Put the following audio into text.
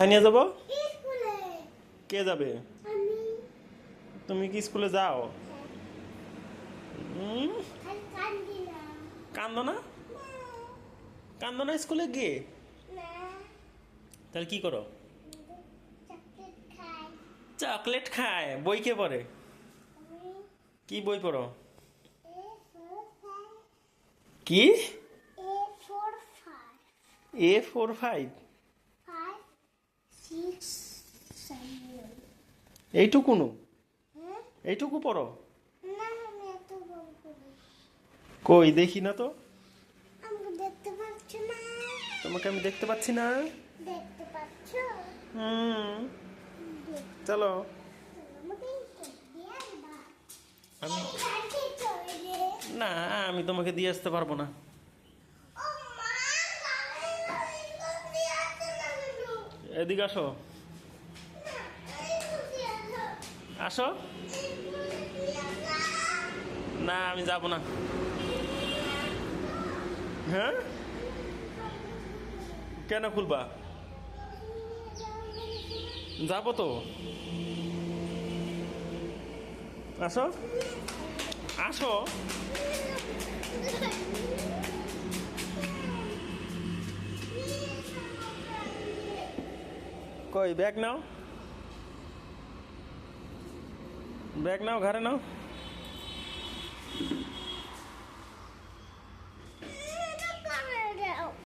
নিয়ে যাব? স্কুলে। কে যাবে? আমি। তুমি কি স্কুলে যাও? আর কান্দি না। কান্দো না? কান্দো না স্কুলে গিয়ে? না। তাহলে কি করো? চকলেট খাই। চকলেট খায়। বই কে পড়ে? আমি। কি বই পড়ো? A4 কি? 5 A4 5? 5 6 7 এইটুকুনো? হ্যাঁ? এইটুকু পড়ো? না আমি এত বড় করি। কই দেখি না তো। আমাকে দেখতে পাচ্ছ না? তোমাকে আমি দেখতে পাচ্ছি না। দেখতে পাচ্ছ? হুম। দেখতে চলো। আমাকে দিয়ে আসবা। আমি এই গাড়ি চলে রে। না, আমি তোমাকে দিয়ে আসতে পারবো না। ও মা, গাড়ি দিয়ে আসতে লাগলো। এদিকে আসো। না, এই দিয়ে আসো। আসো। না, আমি যাব না। হ্যাঁ? কেন খুলবা? যাবো তো। আসো। আসো। কই ব্যাগ নাও। ব্যাগ নাও, ঘরে নাও।